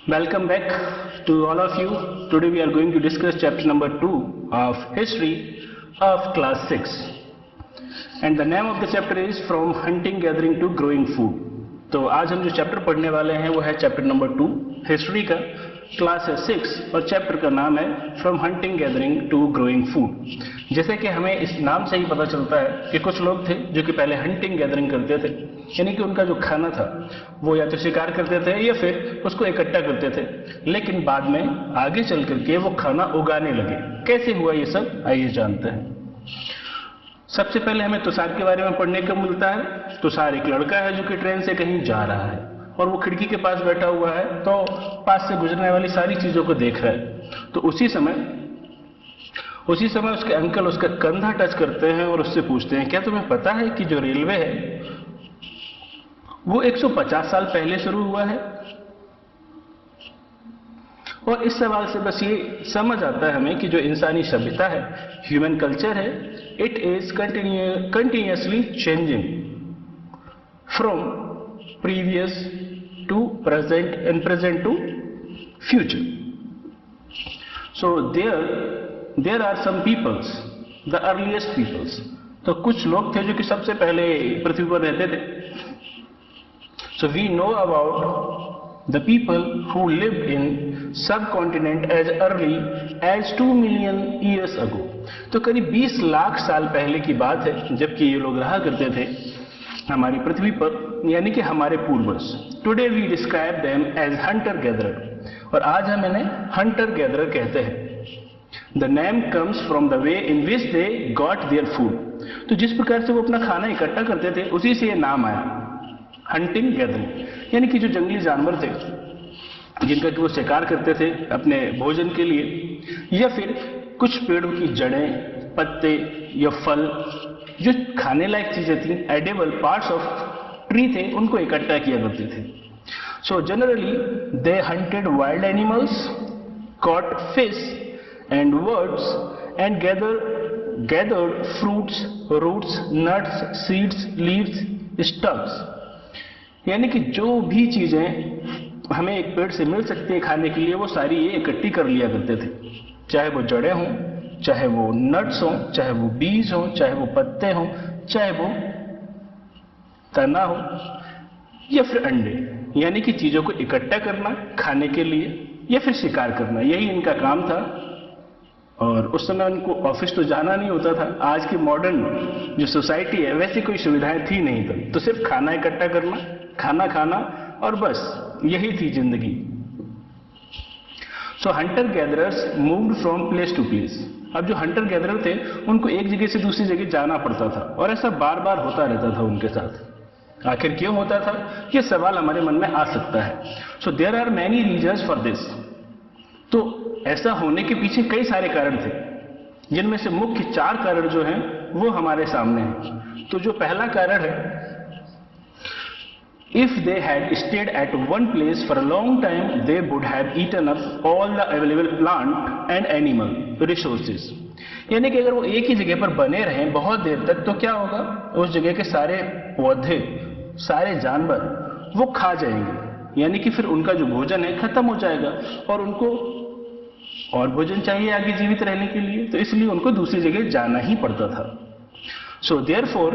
Welcome back to all of you. Today we are going to discuss chapter number 2 of history of class 6. And the name of the chapter is From Hunting Gathering to Growing Food. तो आज हम जो chapter पढ़ने वाले हैं वो है chapter number 2 history का, क्लास है 6 और चैप्टर का नाम है from hunting gathering to growing food. जैसे कि हमें इस नाम से ही पता चलता है कि कुछ लोग थे जो कि पहले हंटिंग गैदरिंग करते थे, यानी कि उनका जो खाना था वो या तो शिकार करते थे या फिर उसको इकट्ठा करते थे, लेकिन बाद में आगे चल करके वो खाना उगाने लगे। कैसे हुआ ये सब, आइए जानते हैं। सबसे पहले हमें तुषार के बारे में पढ़ने को मिलता है। तुषार एक लड़का है जो कि ट्रेन से कहीं जा रहा है और वो खिड़की के पास बैठा हुआ है, तो पास से गुजरने वाली सारी चीजों को देख रहा है। तो उसी समय उसके अंकल उसका कंधा टच करते हैं और उससे पूछते हैं, क्या तुम्हें पता है कि जो रेलवे है वो 150 साल पहले शुरू हुआ है? और इस सवाल से बस ये समझ आता है हमें कि जो इंसानी सभ्यता है, ह्यूमन कल्चर है, it is continuously changing from previous to present and present to future. So there are some peoples, the earliest peoples. तो कुछ लोग थे जो कि सबसे पहले पृथ्वी पर रहते थे। So we know about the people who lived in subcontinent as early as 2 million years ago। तो करीब 20 लाख साल पहले की बात है जबकि ये लोग रहा करते थे हमारी पृथ्वी पर, यानी कि हमारे पूर्वज। Today we describe them as hunter gatherer, और आज हम इन्हें हंटर गैदरर कहते हैं। The name comes from the way in which they got their food. तो जिस प्रकार से वो अपना खाना इकट्ठा करते थे उसी से ये नाम आया हंटिंग गैदरिंग, यानी कि जो जंगली जानवर थे जिनका कि वो शिकार करते थे अपने भोजन के लिए, या फिर कुछ पेड़ों की जड़ें, पत्ते या फल, जो खाने लायक चीजें थी, एडिबल पार्ट्स ऑफ ट्री थे, उनको इकट्ठा किया करते थे। So generally they hunted wild animals, caught fish and birds and gathered fruits, roots, nuts, seeds, leaves, stubs, यानी कि जो भी चीजें हमें एक पेड़ से मिल सकती हैं खाने के लिए वो सारी ये इकट्ठी कर लिया करते थे, चाहे वो जड़ें हों, चाहे वो नट्स हों, चाहे वो बीज हों, चाहे वो पत्ते हों, चाहे वो तना हो या फिर अंडे, यानी कि चीजों को इकट्ठा करना खाने के लिए या फिर शिकार करना, यही इनका काम था। और उस समय उनको ऑफिस तो जाना नहीं होता था। आज की मॉडर्न जो सोसाइटी है वैसी कोई सुविधाएं थी नहीं, तो सिर्फ खाना इकट्ठा करना, खाना खाना और बस यही थी जिंदगी। So hunter gatherers moved from place to place. अब जो हंटर गैदरर थे उनको एक जगह से दूसरी जगह जाना पड़ता था और ऐसा बार बार होता रहता था उनके साथ। आखिर क्यों होता था, ये सवाल हमारे मन में आ सकता है। So there are many reasons for this. तो ऐसा होने के पीछे कई सारे कारण थे, जिनमें से मुख्य 4 कारण जो हैं वो हमारे सामने हैं। तो जो पहला कारण है, if they had stayed at one place for a long time they would have eaten up all the available plant and animal resources। यानी कि अगर वो एक ही जगह पर बने रहें बहुत देर तक तो क्या होगा, उस जगह के सारे पौधे, सारे जानवर वो खा जाएंगे, यानी कि फिर उनका जो भोजन है खत्म हो जाएगा और उनको और भोजन चाहिए आगे जीवित रहने के लिए, तो इसलिए उनको दूसरी जगह जाना ही पड़ता था। So therefore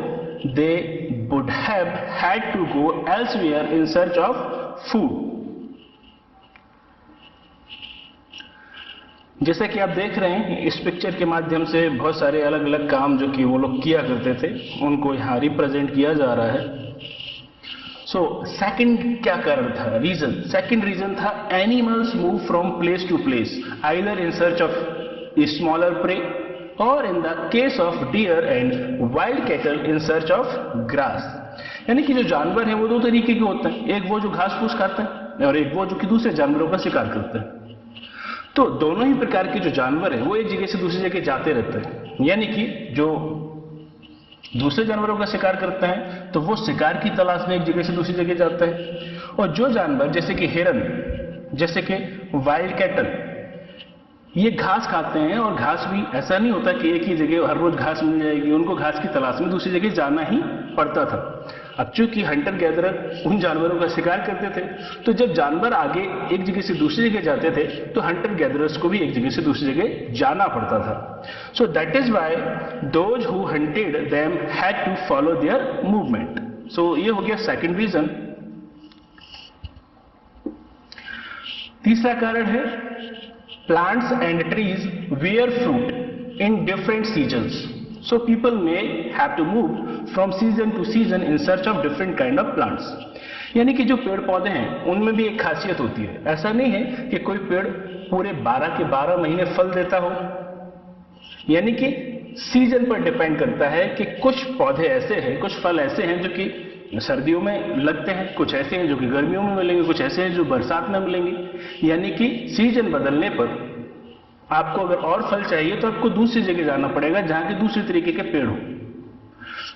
they would have had to go elsewhere in search of food। जैसा कि आप देख रहे हैं इस पिक्चर के माध्यम से बहुत सारे अलग अलग काम जो कि वो लोग किया करते थे उनको यहाँ रिप्रेजेंट किया जा रहा है। सो सेकंड क्या कारण था, रीजन, सेकंड रीजन था animals move from place to place either in search of smaller prey और in the case of deer and wild cattle in search of grass. यानी कि जो जानवर हैं वो 2 तरीके के होते हैं, एक वो जो घास फूस खाते हैं और एक वो जो कि दूसरे जानवरों का शिकार करते हैं। तो दोनों ही प्रकार के जो जानवर हैं वो एक जगह से दूसरी जगह जाते रहते हैं, यानी कि जो दूसरे जानवरों का शिकार करते हैं तो वो शिकार की तलाश में एक जगह से दूसरी जगह जाते हैं, और जो जानवर जैसे कि हिरन, जैसे कि वाइल्ड कैटल, ये घास खाते हैं, और घास भी ऐसा नहीं होता कि एक ही जगह हर रोज घास मिल जाएगी, उनको घास की तलाश में दूसरी जगह जाना ही पड़ता था। अब चूंकि हंटर गैदरर उन जानवरों का शिकार करते थे, तो जब जानवर आगे एक जगह से दूसरी जगह जाते थे तो हंटर गैदरर्स को भी एक जगह से दूसरी जगह जाना पड़ता था। So that is why those who hunted them had to follow their movement. So ये हो गया सेकंड रीजन। तीसरा कारण है plants and trees bear fruit in different seasons, so people may have to move from season to season in search of different kind of plants। यानी कि जो पेड़ पौधे हैं उनमें भी एक खासियत होती है। ऐसा नहीं है कि कोई पेड़ पूरे 12 के 12 महीने फल देता हो, यानी कि सीजन पर डिपेंड करता है कि कुछ पौधे ऐसे हैं, कुछ फल ऐसे हैं जो कि सर्दियों में लगते हैं, कुछ ऐसे हैं जो कि गर्मियों में मिलेंगे, कुछ ऐसे हैं जो बरसात में मिलेंगे। यानी कि सीजन बदलने पर आपको अगर और फल चाहिए तो आपको दूसरी जगह जाना पड़ेगा जहां के दूसरे तरीके के पेड़ हो।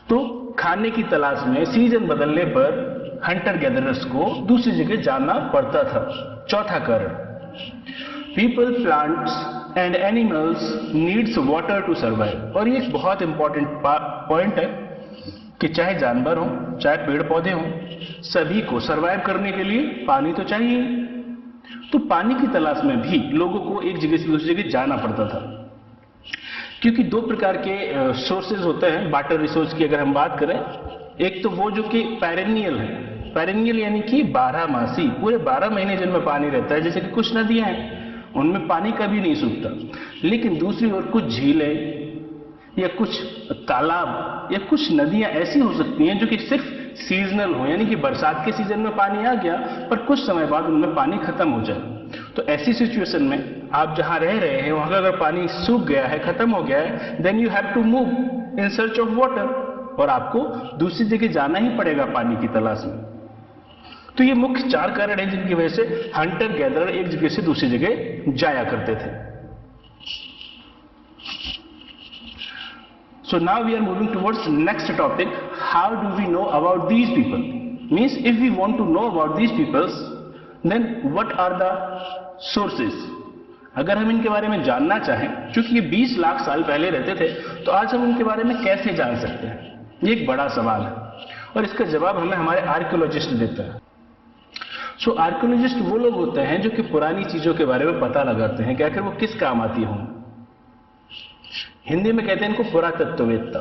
तो खाने की तलाश में सीजन बदलने पर हंटर गैदरर्स को दूसरी जगह जाना पड़ता था। चौथा कारण, people, plants and animals needs water to survive. और ये एक बहुत इंपॉर्टेंट पॉइंट है कि चाहे जानवर हो, चाहे पेड़ पौधे हो, सभी को सरवाइव करने के लिए पानी तो चाहिए। तो पानी की तलाश में भी लोगों को एक जगह से दूसरी जगह जाना पड़ता था, क्योंकि दो प्रकार के सोर्सेज होते हैं वाटर रिसोर्स की अगर हम बात करें। एक तो वो जो कि पेरेनियल है, पेरेनियल यानी कि 12 मासी, पूरे 12 महीने जिनमें पानी रहता है, जैसे कि कुछ नदियां हैं उनमें पानी कभी नहीं सूखता। लेकिन दूसरी ओर कुछ झीलें या कुछ तालाब या कुछ नदियां ऐसी हो सकती हैं जो कि सिर्फ सीजनल हो, यानी कि बरसात के सीजन में पानी आ गया पर कुछ समय बाद उनमें पानी खत्म हो जाए। तो ऐसी सिचुएशन में आप जहां रह रहे हैं वहां का अगर पानी सूख गया है, खत्म हो गया है, then you have to move in search of water, और आपको दूसरी जगह जाना ही पड़ेगा पानी की तलाश में। तो ये मुख्य 4 कारण हैं जिनकी वजह से हंटर गैदरर एक जगह से दूसरी जगह जाया करते थे। So now we are moving towards next topic. How do we know about these people? Means if we want to know about these peoples, then what are the sources? अगर हम इनके बारे में जानना चाहें, क्योंकि ये 20 लाख साल पहले रहते थे, तो आज हम इनके बारे में कैसे जान सकते हैं? ये एक बड़ा सवाल है और इसका जवाब हमें हमारे आर्कियोलॉजिस्ट देता है। सो आर्कियोलॉजिस्ट वो लोग होते हैं जो कि पुरानी चीजों के बारे में पता लगाते हैं कि आखिर वो किस काम आती हों। हिंदी में कहते हैं इनको पुरातत्ववेत्ता।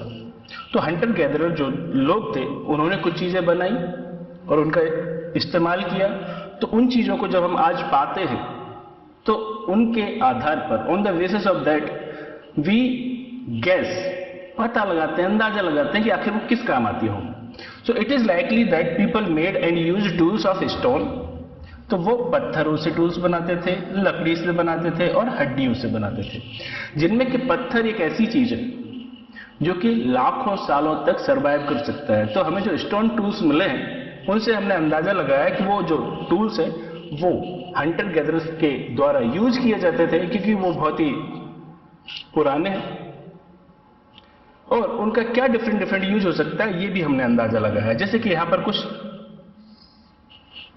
तो हंटर गैदरर जो लोग थे उन्होंने कुछ चीजें बनाई और उनका इस्तेमाल किया। तो उन चीजों को जब हम आज पाते हैं तो उनके आधार पर, on the basis of that we guess, पता लगाते हैं, अंदाजा लगाते हैं कि आखिर वो किस काम आती हो। So it is likely that people made and use tools of stone. तो वो पत्थरों से टूल्स बनाते थे, लकड़ी से बनाते थे और हड्डियों से बनाते थे, जिनमें कि पत्थर एक ऐसी चीज है जो कि लाखों सालों तक सरवाइव कर सकता है। तो हमें जो स्टोन टूल्स मिले हैं उनसे हमने अंदाजा लगाया कि वो जो टूल्स है वो हंटर गैदरर्स के द्वारा यूज किए जाते थे, क्योंकि वो बहुत ही पुराने हैं और उनका क्या डिफरेंट यूज हो सकता है ये भी हमने अंदाजा लगाया है। जैसे कि यहां पर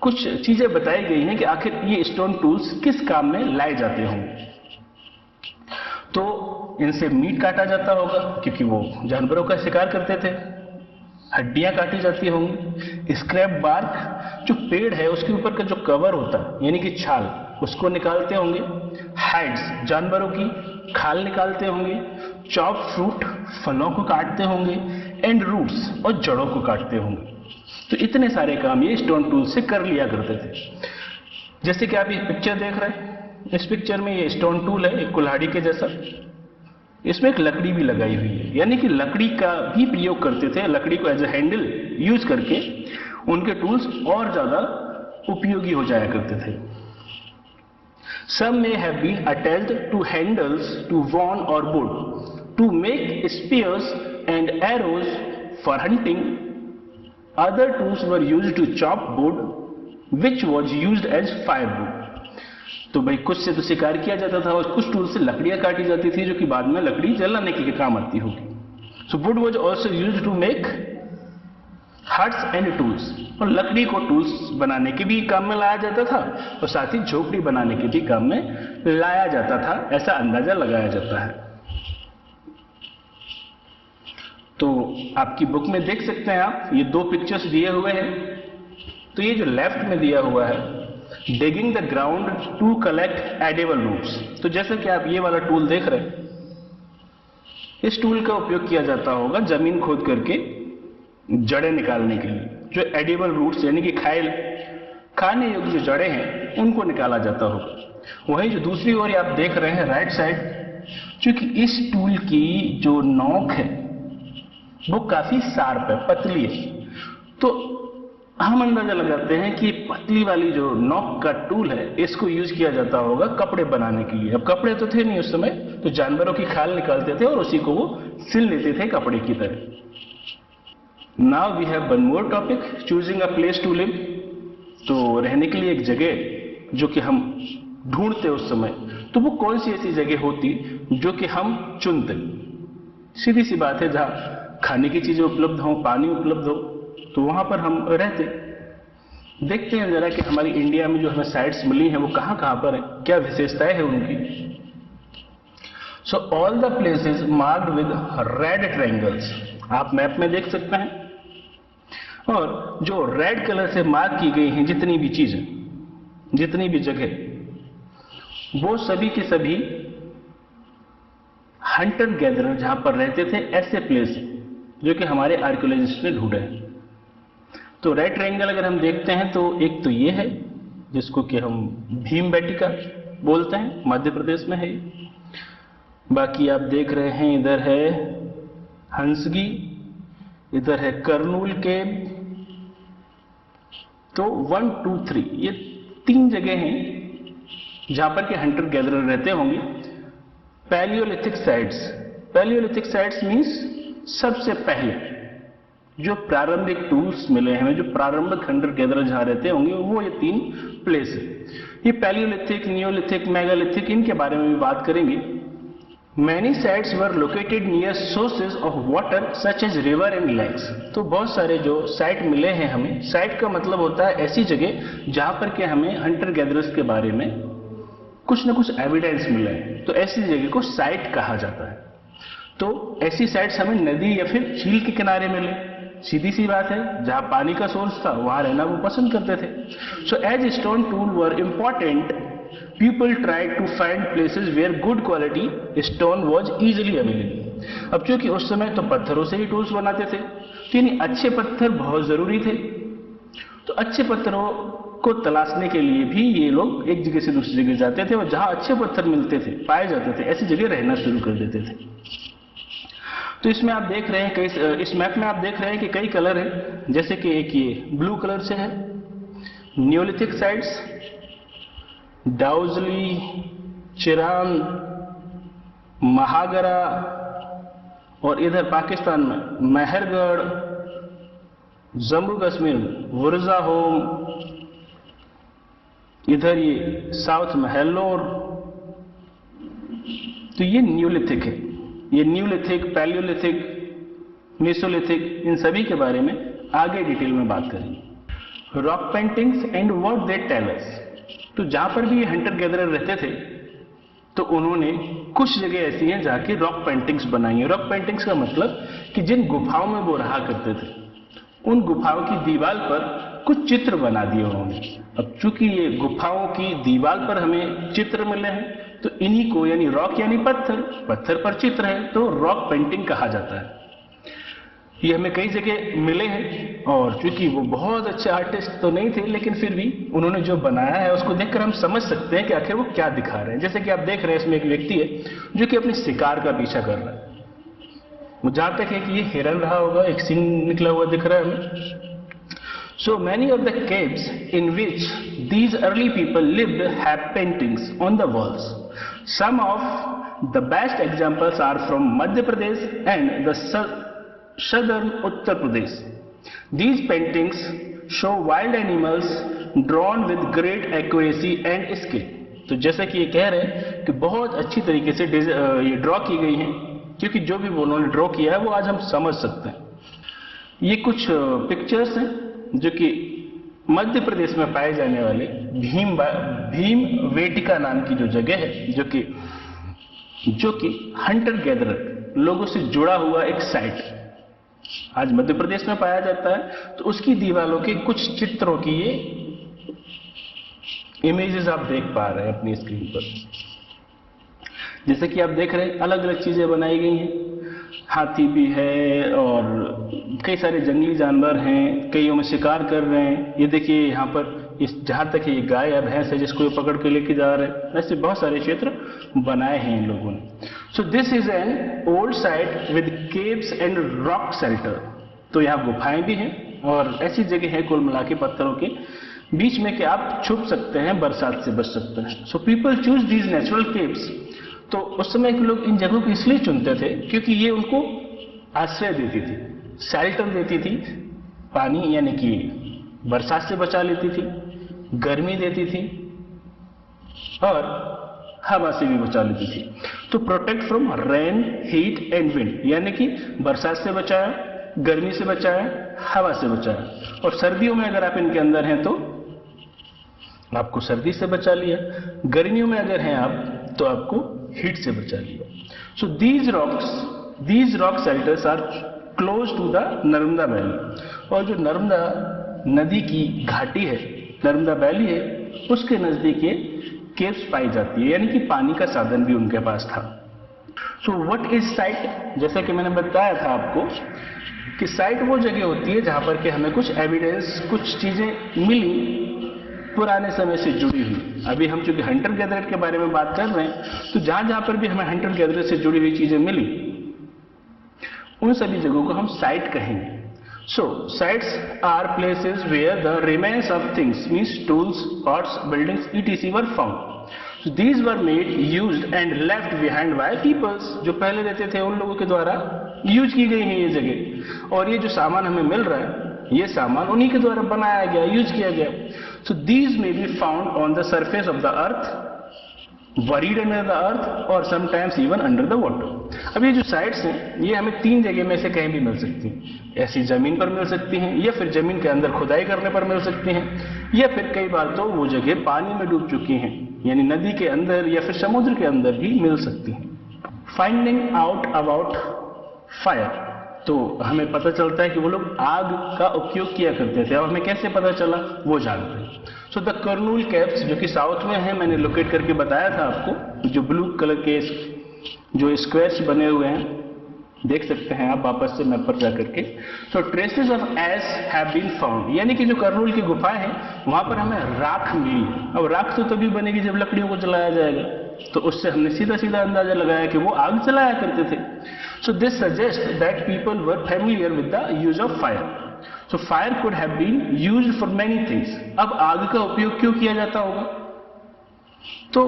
कुछ चीजें बताई गई हैं कि आखिर ये स्टोन टूल्स किस काम में लाए जाते होंगे। तो इनसे मीट काटा जाता होगा क्योंकि वो जानवरों का शिकार करते थे, हड्डियां काटी जाती होंगी, स्क्रैप बार्क जो पेड़ है उसके ऊपर का जो कवर होता है यानी कि छाल, उसको निकालते होंगे, हाइड्स जानवरों की खाल निकालते होंगे, चॉप फ्रूट फलों को काटते होंगे, एंड रूट्स और जड़ों को काटते होंगे। तो इतने सारे काम ये स्टोन टूल से कर लिया करते थे। जैसे कि आप ये पिक्चर देख रहे हैं, इस पिक्चर में ये स्टोन टूल है एक कुल्हाड़ी के जैसा, इसमें एक लकड़ी भी लगाई हुई है, यानी कि लकड़ी का भी प्रयोग करते थे। लकड़ी को एज ए हैंडल यूज करके उनके टूल्स और ज्यादा उपयोगी हो जाया करते थे। Some may have been attached to handles to warn or wood to make spears and arrows for hunting. Other tools were used to chop wood, which was used as firewood. तो भाई कुछ से तो शिकार किया जाता था और कुछ टूल से लकड़ियां काटी जाती थी जो कि बाद में लकड़ी जलाने के काम आती होगी। So wood was also used to make huts and tools, और लकड़ी को टूल्स बनाने के भी काम में लाया जाता था और साथ ही झोपड़ी बनाने के भी काम में लाया जाता था, ऐसा अंदाजा लगाया जाता है। तो आपकी बुक में देख सकते हैं आप, ये दो पिक्चर्स दिए हुए हैं। तो ये जो लेफ्ट में दिया हुआ है, digging the ground to collect edible roots, तो जैसे कि आप ये वाला टूल देख रहे हैं, इस टूल का उपयोग किया जाता होगा जमीन खोद करके जड़ें निकालने के लिए, जो एडिबल रूट्स यानी कि खाने योग्य जो जड़ें हैं उनको निकाला जाता होगा। वहीं जो दूसरी ओर आप देख रहे हैं राइट साइड, क्योंकि इस टूल की जो नोक है वो काफी शार्प है, पतली है, तो हम अंदाजा लगाते हैं कि पतली वाली जो नोक का टूल है इसको यूज किया जाता होगा कपड़े बनाने के लिए। अब कपड़े तो थे नहीं उस समय, तो जानवरों की खाल निकालते थे और उसी को वो सिल लेते थे कपड़े की तरह। Now we have one more topic, choosing a place to live. तो रहने के लिए एक जगह जो कि हम ढूंढते उस समय, तो वो कौन सी ऐसी जगह होती जो कि हम चुनते। सीधी सी बात है, जहां खाने की चीजें उपलब्ध हो, पानी उपलब्ध हो, तो वहां पर हम रहते। देखते हैं जरा कि हमारी इंडिया में जो हमें साइट्स मिली हैं वो कहां कहां पर है, क्या विशेषताएं है उनकी। So all the places marked with red triangles, आप मैप में देख सकते हैं, और जो रेड कलर से मार्क की गई हैं जितनी भी चीजें, जितनी भी जगह, वो सभी के सभी हंटर गैदरर जहां पर रहते थे ऐसे प्लेस जो कि हमारे आर्कियोलॉजिस्ट ने ढूंढे हैं। तो रेड ट्रायंगल अगर हम देखते हैं तो एक तो ये है जिसको कि हम भीमबेटका बोलते हैं, मध्य प्रदेश में है। बाकी आप देख रहे हैं इधर है हंसगी, इधर है करनूल केव। तो 1, 2, 3 ये 3 जगह हैं जहां पर के हंटर गैदरर रहते होंगे। Palaeolithic sites, Palaeolithic sites means सबसे पहले जो प्रारंभिक टूल्स मिले हैं, जो प्रारंभिक हंटर गैदरर जहां रहते होंगे, वो ये 3 प्लेस है। ये पैलियोलिथिक, नियोलिथिक, मेगालिथिक, इनके बारे में भी बात करेंगे। Many sites were located near sources of water such as river and lakes. तो बहुत सारे जो साइट मिले हैं हमें, साइट का मतलब होता है ऐसी जगह जहां पर के हमें हंटर गैदरर्स के बारे में कुछ न कुछ एविडेंस मिला है, तो ऐसी जगह को साइट कहा जाता है। तो ऐसी साइट्स हमें नदी या फिर झील के किनारे मिले, सीधी सी बात है, जहां पानी का सोर्स था वहां रहना वो पसंद करते थे। So as stone tool were important, people try to find places where good quality stone was easily available. अब चूंकि उस समय तो पत्थरों से ही टूल्स बनाते थे, तो यानी अच्छे पत्थर बहुत जरूरी थे। तो अच्छे पत्थरों को तलाशने के लिए भी ये लोग एक जगह से दूसरी जगह जाते थे, और जहां अच्छे पत्थर मिलते थे, पाए जाते थे, ऐसी जगह रहना शुरू कर देते थे। तो इसमें आप देख रहे हैं इस मैप में आप देख रहे हैं कि कई कलर हैं, जैसे कि एक ये ब्लू कलर से है न्योलिथिक साइट्स, डाउजली, चिरान, महागरा, और इधर पाकिस्तान में मेहरगढ़, जम्मू कश्मीर में वुरजा होम, इधर ये साउथ में हेल्लोर। तो ये न्यूलिथिक है। ये न्यूलिथिक, पैलियोलिथिक, मेसोलिथिक, इन सभी के बारे में आगे डिटेल में बात करेंगे। Rock paintings and what they tell us. तो जहां पर भी ये हंटर गैदरर रहते थे, तो उन्होंने कुछ जगह ऐसी हैं जहां की रॉक पेंटिंग्स बनाई है। रॉक पेंटिंग्स का मतलब कि जिन गुफाओं में वो रहा करते थे, उन गुफाओं की दीवार पर कुछ चित्र बना दिए उन्होंने। अब चूंकि ये गुफाओं की दीवार पर हमें चित्र मिले हैं, तो इन्हीं को, यानी रॉक यानी पत्थर, पत्थर पर चित्र है, तो रॉक पेंटिंग कहा जाता है। ये हमें कई जगह मिले हैं, और चूंकि वो बहुत अच्छे आर्टिस्ट तो नहीं थे, लेकिन फिर भी उन्होंने जो बनाया है उसको देखकर हम समझ सकते हैं कि आखिर वो क्या दिखा रहे हैं। जैसे कि आप देख रहे हैं, इसमें एक व्यक्ति है जो कि अपने शिकार का पीछा कर रहा है। जहां तक है कि ये हिरन रहा होगा, एक सिंह निकला हुआ दिख रहा है हमें। So many of the caves in which these early people lived have paintings on the walls. Some of the best examples are from Madhya Pradesh and the southern Uttar Pradesh. These paintings show wild animals drawn with great accuracy and skill. तो जैसा कि ये कह रहे हैं कि बहुत अच्छी तरीके से ये ड्रॉ की गई हैं, क्योंकि जो भी उन्होंने ड्रॉ किया है वो आज हम समझ सकते हैं। ये कुछ पिक्चर्स हैं जो कि मध्य प्रदेश में पाए जाने वाले भीम वेटिका नाम की जो जगह है, जो कि हंटर गैदरर लोगों से जुड़ा हुआ एक साइट आज मध्य प्रदेश में पाया जाता है। तो उसकी दीवारों के कुछ चित्रों की ये इमेजेस आप देख पा रहे हैं अपनी स्क्रीन पर। जैसे कि आप देख रहे हैं अलग अलग चीजें बनाई गई हैं, हाथी भी है और कई सारे जंगली जानवर हैं, कईयों में शिकार कर रहे हैं। ये देखिए यहाँ पर इस जहां तक ये गाय या भैंस है जिसको ये पकड़ के लेके जा रहे हैं। ऐसे बहुत सारे क्षेत्र बनाए हैं इन लोगों ने। So this is an old site with caves and rock shelter. तो यहाँ गुफाएं भी हैं और ऐसी जगह है कुल मिला के पत्थरों के बीच में कि आप छुप सकते हैं, बरसात से बच सकते हैं। So people choose these natural caves. तो उस समय के लोग इन जगहों को इसलिए चुनते थे क्योंकि ये उनको आश्रय देती थी, शेल्टर देती थी, पानी यानी कि बरसात से बचा लेती थी, गर्मी देती थी और हवा से भी बचा लेती थी। तो protect from rain, heat and wind, यानी कि बरसात से बचाया, गर्मी से बचाया, हवा से बचाया। और सर्दियों में अगर आप इनके अंदर हैं तो आपको सर्दी से बचा लिया, गर्मियों में अगर हैं आप तो आपको हीट से बचा लिया। So these rock shelters are close to the Narmada valley. और जो नर्मदा नदी की घाटी है, नर्मदा वैली है, उसके नजदीक ये केव्स पाई जाती है, यानी कि पानी का साधन भी उनके पास था। So what is site? जैसा कि मैंने बताया था आपको कि साइट वो जगह होती है जहां पर कि हमें कुछ एविडेंस, कुछ चीजें मिली पुराने समय से जुड़ी हुई। अभी हम चूंकि हंटर गैदरर के बारे में बात कर रहे हैं, तो जहां जहां पर भी हमें हंटर गैदरर से जुड़ी हुई चीजें मिली, उन सभी जगहों को हम साइट कहेंगे। So sites are places where the remains of things means tools, pots, buildings etc were found. So these were made, used and left behind by peoples. जो पहले रहते थे उन लोगों के द्वारा यूज की गई है ये जगह, और ये जो सामान हमें मिल रहा है ये सामान उन्हीं के द्वारा बनाया गया, यूज किया गया। So these may be found on the surface of the earth, buried under the earth, or sometimes even under the water. अब ये जो साइट्स हैं ये हमें तीन जगह में से कहीं भी मिल सकती हैं। ऐसी जमीन पर मिल सकती हैं, या फिर जमीन के अंदर खुदाई करने पर मिल सकती हैं, या फिर कई बार तो वो जगह पानी में डूब चुकी हैं, यानी नदी के अंदर या फिर समुद्र के अंदर भी मिल सकती हैं। Finding out about fire. तो हमें पता चलता है कि वो लोग आग का उपयोग किया करते थे। अब हमें कैसे पता चला वो जानते हैं। सो द कर्नूल केव्स जो कि साउथ में है, मैंने लोकेट करके बताया था आपको, जो ब्लू कलर के जो स्क्वायर्स बने हुए हैं, देख सकते हैं आप वापस से मैप पर जाकर के। So traces of ash have been found, यानी कि जो कर्नूल की गुफाएं हैं वहां पर हमें राख मिली। अब राख तो तभी बनेगी जब लकड़ियों को जलाया जाएगा, तो उससे हमने सीधा सीधा अंदाजा लगाया कि वो आग जलाया करते थे। So this suggests that people were familiar with the use of fire. So fire could have been used for many things. अब आग का उपयोग क्यों किया जाता होगा? तो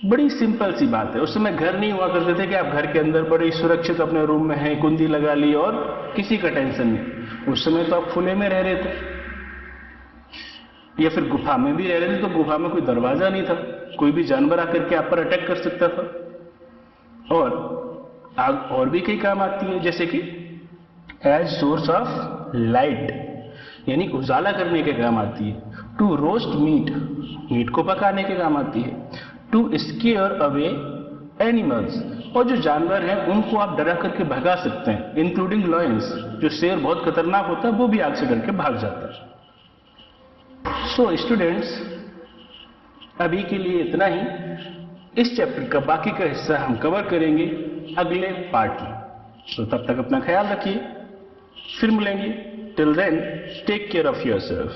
बड़ी सिंपल सी बात है, उस समय घर नहीं हुआ करते थे कि आप घर के अंदर बड़े सुरक्षित अपने रूम में हैं, कुंडी लगा ली और किसी का टेंशन नहीं। उस समय तो आप खुले में रह रहे थे, या फिर गुफा में भी रह रहे थे, तो गुफा में कोई दरवाजा नहीं था, कोई भी जानवर आकर के आप पर अटैक कर सकता था। और आग और भी कई काम आती है, जैसे कि एज सोर्स ऑफ लाइट, यानी उजाला करने के काम आती है। टू रोस्ट मीट, मीट को पकाने के काम आती है। टू स्केयर अवे एनिमल्स, और जो जानवर हैं उनको आप डरा करके भगा सकते हैं, इंक्लूडिंग लॉयंस। जो शेर बहुत खतरनाक होता है वो भी आग से डर के भाग जाता है। सो स्टूडेंट्स, अभी के लिए इतना ही। इस चैप्टर का बाकी का हिस्सा हम कवर करेंगे अगले पार्ट में। तो तब तक अपना ख्याल रखिए, फिर मिलेंगे। Till then take care of yourself.